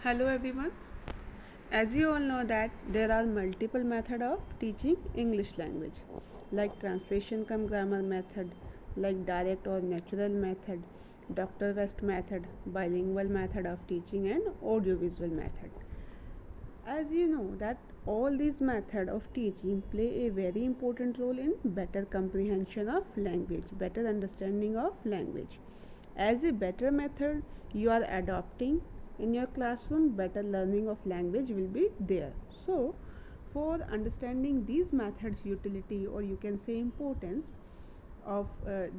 Hello everyone. As you all know that there are multiple methods of teaching English language like translation cum grammar method, like direct or natural method, Dr. West method, bilingual method of teaching and audiovisual method. As you know that all these methods of teaching play a very important role in better comprehension of language, better understanding of language. As a better method you are adopting in your classroom, better learning of language will be there. So for understanding these methods utility, or you can say importance of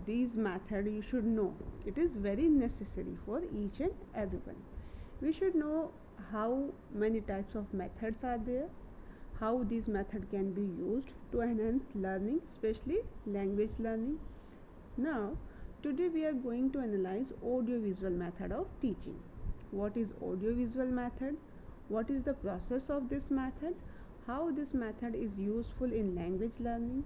these methods, you should know it is very necessary for each and everyone. We should know how many types of methods are there, how these methods can be used to enhance learning, especially language learning. Now today we are going to analyze audiovisual method of teaching. What is audiovisual method, what is the process of this method, how this method is useful in language learning,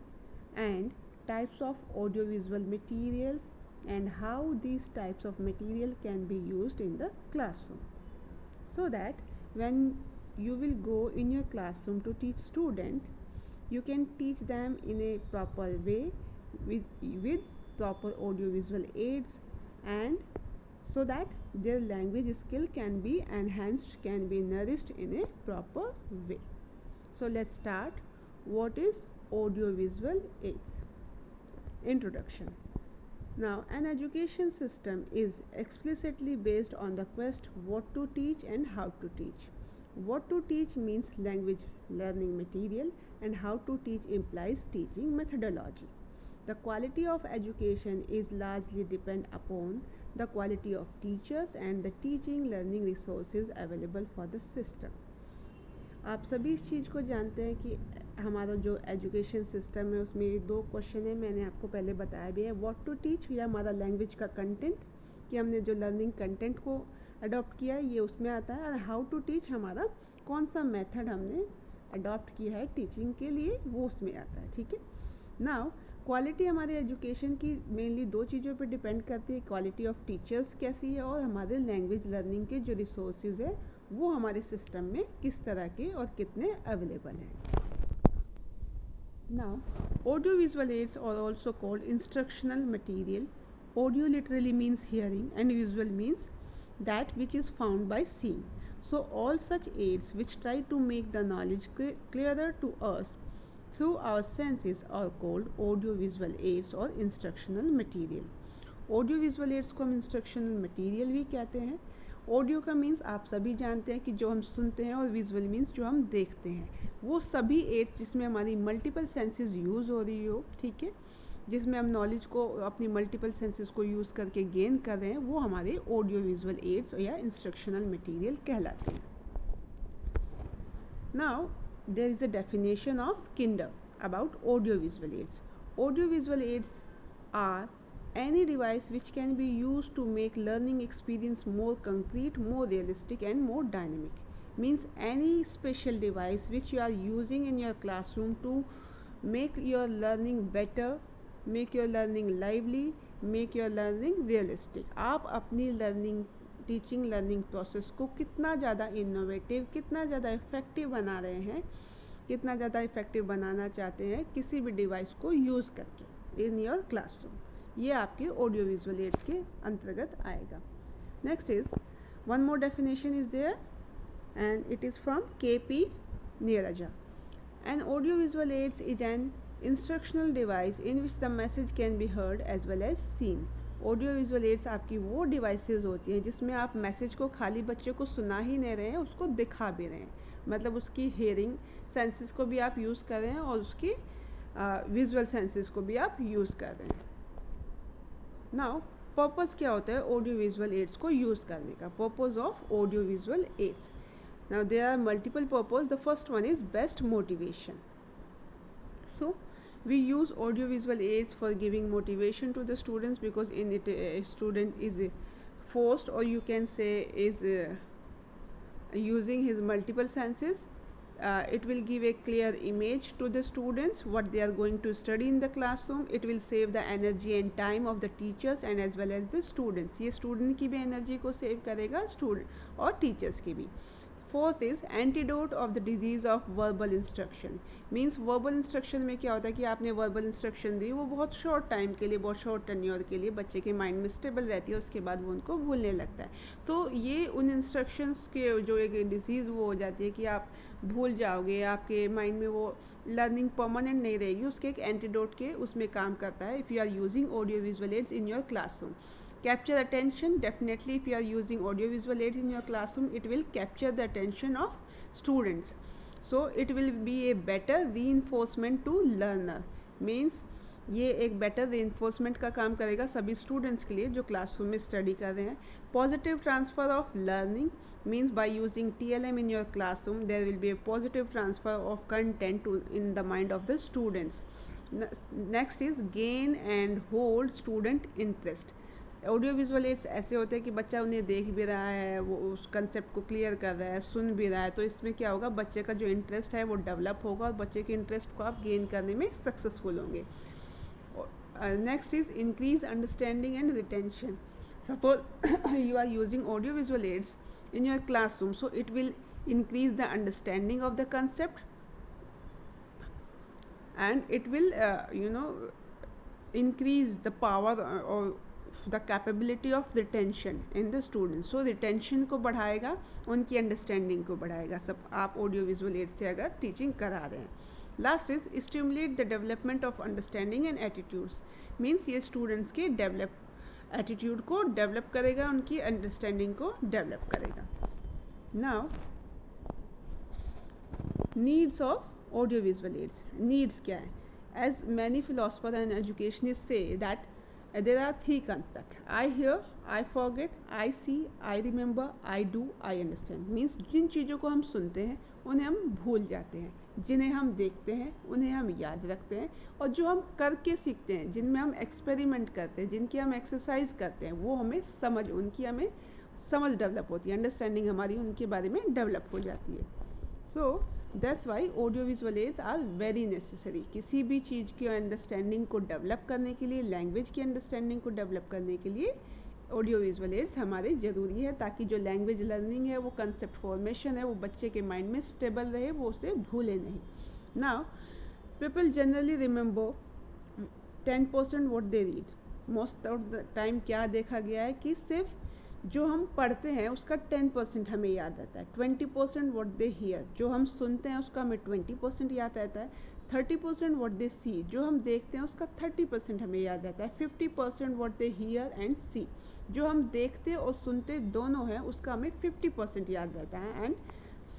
and types of audiovisual materials, and how these types of material can be used in the classroom, so that when you will go in your classroom to teach student, you can teach them in a proper way with proper audiovisual aids, and so that their language skill can be enhanced, can be nourished in a proper way. So let's start. What is audiovisual aids? Introduction. Now, an education system is explicitly based on the quest what to teach and how to teach. What to teach means language learning material, and how to teach implies teaching methodology. The quality of education is largely depend upon the quality of teachers and the teaching learning resources available for the system. आप सभी इस चीज़ को जानते हैं कि हमारा जो education system है उसमें दो क्वेश्चन है, मैंने आपको पहले बताया भी है. व्हाट टू टीच, ये हमारा लैंग्वेज का कंटेंट, कि हमने जो लर्निंग कंटेंट को अडॉप्ट किया है ये उसमें आता है, और हाउ टू टीच हमारा कौन सा मेथड हमने अडॉप्ट किया है टीचिंग के लिए, वो उसमें आता है. ठीक है. नाउ क्वालिटी हमारे एजुकेशन की मेनली दो चीज़ों पर डिपेंड करती है. क्वालिटी ऑफ टीचर्स कैसी है, और हमारे लैंग्वेज लर्निंग के जो रिसोर्सेज है वो हमारे सिस्टम में किस तरह के और कितने अवेलेबल हैं. Now audio visual aids are also called instructional material. Audio literally means hearing and visual means that which is found by seeing. So all such aids which try to make the knowledge clearer to us through our senses are called audio visual aids or instructional material. Audio visual aids को हम instructional material भी कहते हैं. Audio का means आप सभी जानते हैं कि जो हम सुनते हैं, और विजुअल मीन्स जो हम देखते हैं. वो सभी एड्स जिसमें हमारी मल्टीपल सेंसेस यूज़ हो रही हो, ठीक है, जिसमें हम नॉलेज को अपनी मल्टीपल सेंसेस को यूज़ करके गेन कर रहे हैं, वो हमारे ऑडियो विजुअल एड्स या इंस्ट्रक्शनल मटीरियल कहलाते हैं. Now there is a definition of kinda about audio visual aids. Audio visual aids are any device which can be used to make learning experience more concrete, more realistic and more dynamic. Means any special device which you are using in your classroom to make your learning better, make your learning lively, make your learning realistic. आप अपनी learning teaching learning process को कितना ज़्यादा innovative, कितना ज़्यादा effective बना रहे हैं, कितना ज़्यादा इफ़ेक्टिव बनाना चाहते हैं किसी भी डिवाइस को यूज़ करके इन योर क्लासरूम, ये आपके ऑडियो विजुअल एड्स के अंतर्गत आएगा. Next is one more definition is there, and it is from KP Neerja. An audio visual aids is an instructional device in which the message can be heard as well as seen. Audio visual aids आपकी वो devices होती हैं जिसमें आप message को खाली बच्चे को सुना ही नहीं रहे हैं, उसको दिखा भी रहे हैं. मतलब उसकी हेयरिंग सेंसेस को भी आप यूज़ कर रहे हैं, और उसकी विजुअल सेंसेस को भी आप यूज़ कर रहे हैं. नाउ पर्पज़ क्या होता है ऑडियो विजुअल एड्स को यूज़ करने का? Purpose of audio visual aids. Now there are multiple purpose. The first one is best motivation. So we use audio visual aids for giving motivation to the students, because in it a student is forced, or you can say is using his multiple senses It will give a clear image to the students what they are going to study in the classroom. It will save the energy and time of the teachers and as well as the students. ये student की भी energy को save करेगा, student और teachers की भी. Fourth is antidote of the disease of verbal instruction. Means verbal instruction में क्या होता है कि आपने verbal instruction दी, वो बहुत short time के लिए, बहुत short tenure के लिए बच्चे के mind में stable रहती है, उसके बाद वो उनको भूलने लगता है. तो ये उन instructions के जो एक disease वो हो जाती है कि आप भूल जाओगे, आपके माइंड में वो लर्निंग परमानेंट नहीं रहेगी, उसके एक एंटीडोट के उसमें काम करता है. If you are using audio visual aids in your classroom, capture attention. Definitely if you are using audio visual aids in your classroom, it will capture the attention of students, so it will be a better reinforcement to learner. Means ये एक better reinforcement का काम करेगा सभी students के लिए जो classroom में स्टडी कर रहे हैं. Positive transfer of learning means by using TLM in your classroom there will be a positive transfer of content in the mind of the students. Next is gain and hold student interest. Audio visual ads ऐसे होते हैं कि बच्चा उन्हें देख भी रहा है, वो उस कंसेप्ट को क्लियर कर रहा है, सुन भी रहा है, तो इसमें क्या होगा, बच्चे का जो इंटरेस्ट है वो डेवलप होगा और बच्चे के इंटरेस्ट को आप गेन करने में सक्सेसफुल होंगे. Next is increase understanding and retention. Suppose you are using audio visual aids in your classroom, so it will increase the understanding of the concept and it will increase the power or the capability of retention in the students. So retention को बढ़ाएगा, उनकी understanding को बढ़ाएगा, सब आप audio visual aid से अगर teaching करा रहे हैं. Last is stimulate the development of understanding and attitudes. Means ये students के एटीट्यूड को डेवलप करेगा, उनकी अंडरस्टैंडिंग को डेवलप करेगा. Now needs of audio visual aids. Needs क्या है? As many philosopher and educationist say that there are three concept: I hear, I forget, I see, I remember, I do, I understand. Means जिन चीज़ों को हम सुनते हैं उन्हें हम भूल जाते हैं, जिन्हें हम देखते हैं उन्हें हम याद रखते हैं, और जो हम करके सीखते हैं, जिनमें हम एक्सपेरिमेंट करते हैं, जिनकी हम एक्सरसाइज करते हैं, वो हमें उनकी हमें समझ डेवलप होती है, अंडरस्टैंडिंग हमारी उनके बारे में डेवलप हो जाती है. So that's why audio visual aids are very necessary. किसी भी चीज़ की अंडरस्टैंडिंग को डेवलप करने के लिए, लैंग्वेज की अंडरस्टैंडिंग को डेवलप करने के लिए ऑडियो विजुअल एड्स हमारे ज़रूरी है, ताकि जो लैंग्वेज लर्निंग है, वो कंसेप्ट फॉर्मेशन है, वो बच्चे के माइंड में स्टेबल रहे, वो उसे भूले नहीं. Now people generally remember 10% what they read. Most of the time क्या देखा गया है कि सिर्फ जो हम पढ़ते हैं उसका 10% हमें याद रहता है. 20% व्हाट दे हियर, जो हम सुनते हैं उसका हमें 20% याद रहता है. 30% व्हाट दे सी, जो हम देखते हैं उसका 30% हमें याद रहता है. 50% व्हाट दे हियर एंड सी, जो हम देखते और सुनते दोनों हैं उसका हमें 50% याद रहता है. एंड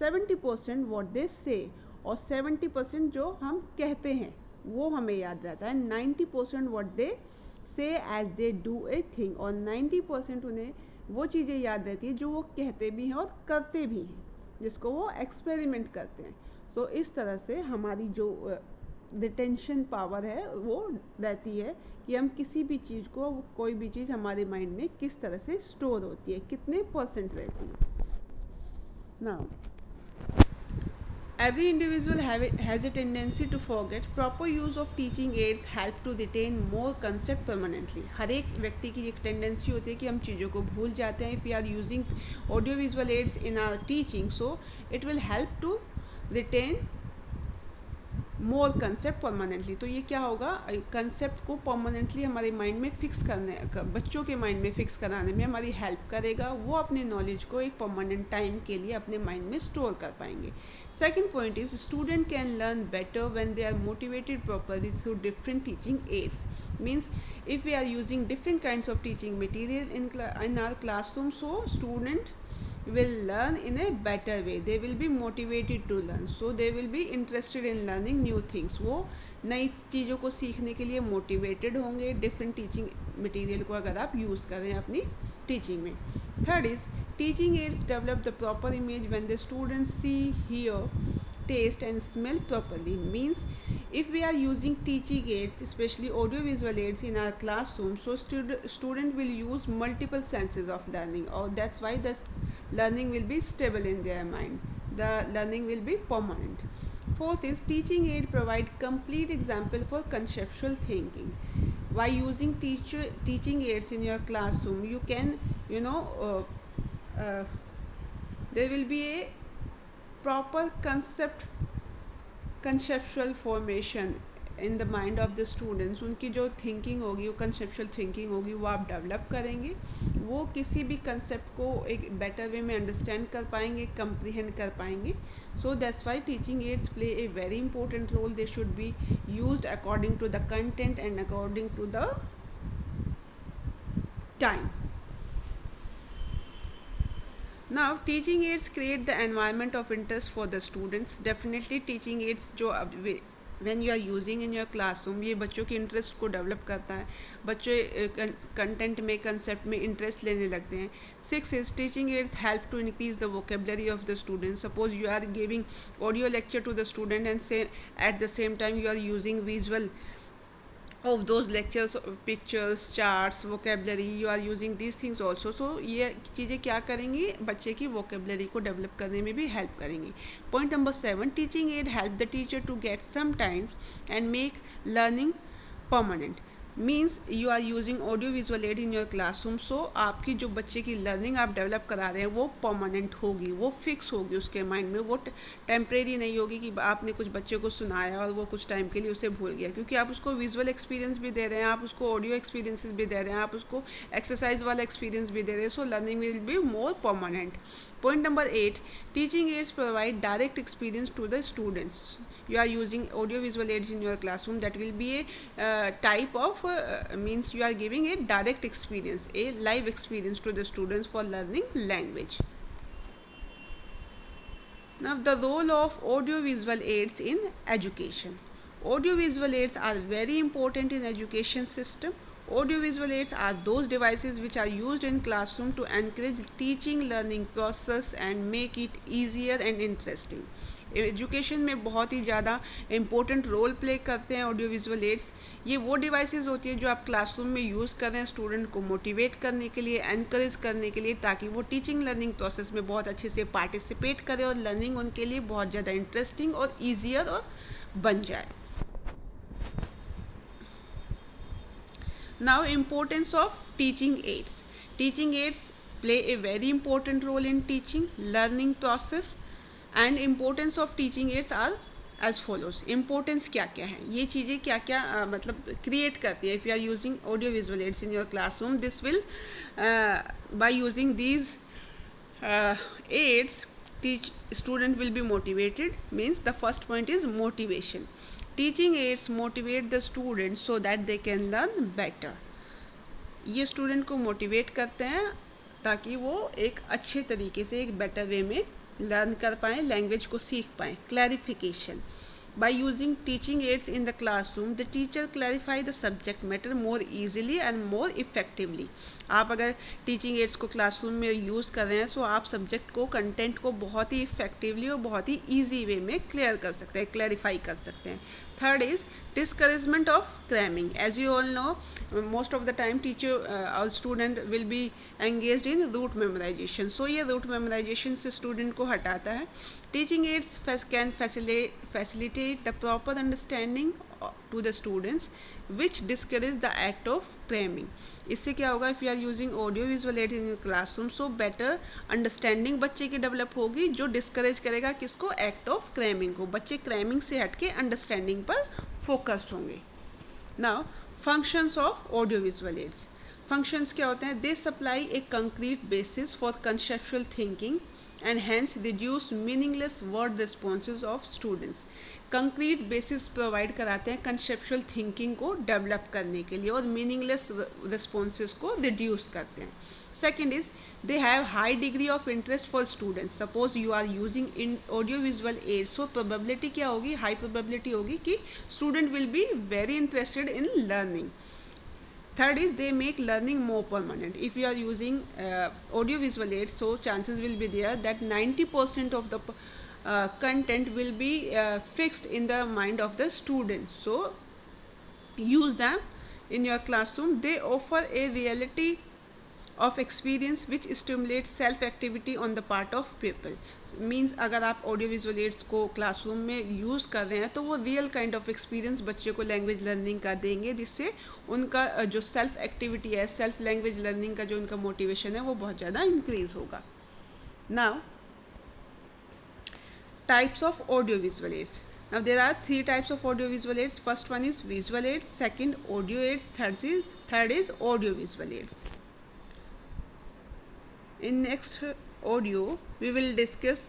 70% व्हाट दे से, और 70% जो हम कहते हैं वो हमें याद रहता है. 90% what they say as they do a thing, और 90% उन्हें वो चीज़ें याद रहती है जो वो कहते भी हैं और करते भी हैं, जिसको वो एक्सपेरिमेंट करते हैं. सो इस तरह से हमारी जो रिटेंशन पावर है वो रहती है कि हम किसी भी चीज़ को, कोई भी चीज़ हमारे माइंड में किस तरह से स्टोर होती है, कितने % रहती है. Now every individual has a tendency to forget. Proper use of teaching aids help to retain more concept permanently. हर एक व्यक्ति की एक टेंडेंसी होती है कि हम चीज़ों को भूल जाते हैं. If we are using audio visual aids in our teaching, so it will help to retain more concept permanently. तो ये क्या होगा, कंसेप्ट को परमानेंटली हमारे माइंड में फिक्स करने, बच्चों के माइंड में फिक्स कराने में हमारी हेल्प करेगा. वो अपने नॉलेज को एक परमानेंट टाइम के लिए अपने माइंड में स्टोर कर पाएंगे. Second point is student can learn better when they are motivated properly through different teaching aids. Means if we are using different kinds of teaching material in our classroom, so student will learn in a better way. They will be motivated to learn, so they will be interested in learning new things. वो नई चीज़ों को सीखने के लिए motivated होंगे different teaching material को अगर आप यूज़ करें अपनी टीचिंग में. Third is teaching aids develop the proper image when the students see, hear, taste and smell properly. Means if we are using teaching aids, especially audio visual aids in our classroom, so student will use multiple senses of learning, or that's why the learning will be stable in their mind. the learning will be permanent. Fourth is teaching aid provide complete example for conceptual thinking. By using teaching aids in your classroom, you can, there will be a proper conceptual formation in the mind of the students. उनकी जो thinking होगी, वो conceptual thinking होगी, वो आप develop करेंगे. वो किसी भी कंसेप्ट को एक बेटर वे में अंडरस्टैंड कर पाएंगे, कंप्रीहेंड कर पाएंगे. So that's why teaching aids play a very important role. They should be used according to the content and according to the time. Now, teaching aids create the environment of interest for the students. Definitely teaching aids जो when you are using in your classroom, ये बच्चों के interest को develop करता है. बच्चे content में, concept में इंटरेस्ट लेने लगते हैं. 6 is teaching aids help to increase the vocabulary of the student. Suppose you are giving audio lecture to the student and say at the same time you are using visual of those lectures, pictures, charts, vocabulary, you are using these things also. So ये चीज़ें क्या करेंगी, बच्चे की vocabulary को develop करने में भी हेल्प करेंगी. Point number 7, teaching aid help the teacher to get some time and make learning permanent. Means you are using audio visual aid in your classroom. So आपकी जो बच्चे की लर्निंग आप डेवलप करा रहे हैं वो परमानेंट होगी, वो फिक्स होगी उसके माइंड में. वो टेम्परेरी नहीं होगी कि आपने कुछ बच्चे को सुनाया और वो कुछ टाइम के लिए उसे भूल गया, क्योंकि आप उसको विजुअल एक्सपीरियंस भी दे रहे हैं, आप उसको ऑडियो एक्सपीरियंसेस भी दे रहे हैं, आप उसको एक्सरसाइज वाला एक्सपीरियंस भी दे रहे हैं. So learning will be more permanent. Point number 8, teaching aids provide direct experience to the students. You are using audio visual aids in your classroom, that will be a type of means you are giving a direct experience, a live experience to the students for learning language. Now the role of audio visual aids in education. Audio visual aids are very important in education system. Audio visual aids are those devices which are used in classroom to encourage teaching learning process and make it easier and interesting. Education में बहुत ही ज़्यादा important role play करते हैं audio visual ads. ये वो devices होती है जो आप क्लासरूम में यूज़ कर रहे हैं स्टूडेंट को मोटिवेट करने के लिए, एनकरेज करने के लिए, ताकि वो टीचिंग लर्निंग प्रोसेस में बहुत अच्छे से पार्टिसिपेट करें और लर्निंग उनके लिए बहुत ज़्यादा इंटरेस्टिंग और ईजियर और बन जाए. Now, importance of teaching aids. Teaching aids play a very important role in teaching learning process, and importance of teaching aids are as follows. Importance क्या क्या है, ये चीज़ें क्या क्या मतलब क्रिएट करती है. If you are using audio visual aids in your classroom, this will by using these aids, student will be motivated. Means the first point is motivation. Teaching aids motivate the students so that they can learn better. ये student को motivate करते हैं ताकि वो एक अच्छे तरीके से, एक बेटर वे में लर्न कर पाएँ, लैंग्वेज को सीख पाएँ. Clarification. By using teaching aids in the classroom, the teacher clarify the subject matter more easily and more effectively. आप अगर teaching aids को क्लासरूम में यूज़ कर रहे हैं, सो आप सब्जेक्ट को, कंटेंट को बहुत ही इफेक्टिवली और बहुत ही ईजी वे में क्लियर कर सकते हैं, क्लैरिफाई कर सकते हैं. Third is discouragement of cramming. As you all know, most of the time teacher or student will be engaged in rote memorization. So ये rote memorization से student को हटाता है. Teaching aids can facilitate the proper understanding to the students, which discourage the act of cramming. इससे क्या होगा, if you are using audio visual aids in your classroom, so better understanding बच्चे की develop होगी, जो डिस्करेज करेगा किसको, act of cramming को. बच्चे क्रैमिंग से हट के अंडरस्टैंडिंग पर फोकस्ड होंगे. Now functions of audio visual aids. Functions क्या होते हैं, they supply a concrete basis for conceptual thinking and hence reduce meaningless word responses of students. Concrete basis provide कराते हैं कंसेप्चुअल थिंकिंग को डेवलप करने के लिए और मीनिंगलेस रिस्पॉन्सेज को रिड्यूस करते हैं. Second is they have high degree of interest for students. Suppose you are using in audio visual aids, so probability क्या होगी, हाई प्रोबेबिलिटी होगी कि student will be very interested in learning. Third is they make learning more permanent. If you are using audio visual aids, so chances will be there that 90% of the content will be fixed in the mind of the student. So use them in your classroom. They offer a reality of experience which stimulates self activity on the part of people. Means अगर आप audio visual aids को classroom में use कर रहे हैं तो वो real kind of experience बच्चे को लैंग्वेज लर्निंग का देंगे, जिससे उनका जो सेल्फ एक्टिविटी है, सेल्फ लैंग्वेज लर्निंग का जो उनका मोटिवेशन है वो बहुत ज़्यादा इंक्रीज होगा. Now types of audio visual aids. Now there are three types of audio visual aids. First one is visual aids, second audio aids, third is audio visual aids. In next audio we will discuss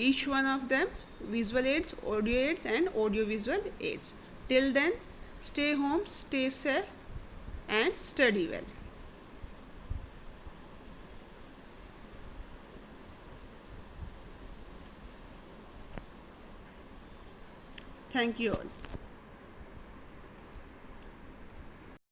each one of them: visual aids, audio aids and audio visual aids. Till then, stay home, stay safe and study well. Thank you all.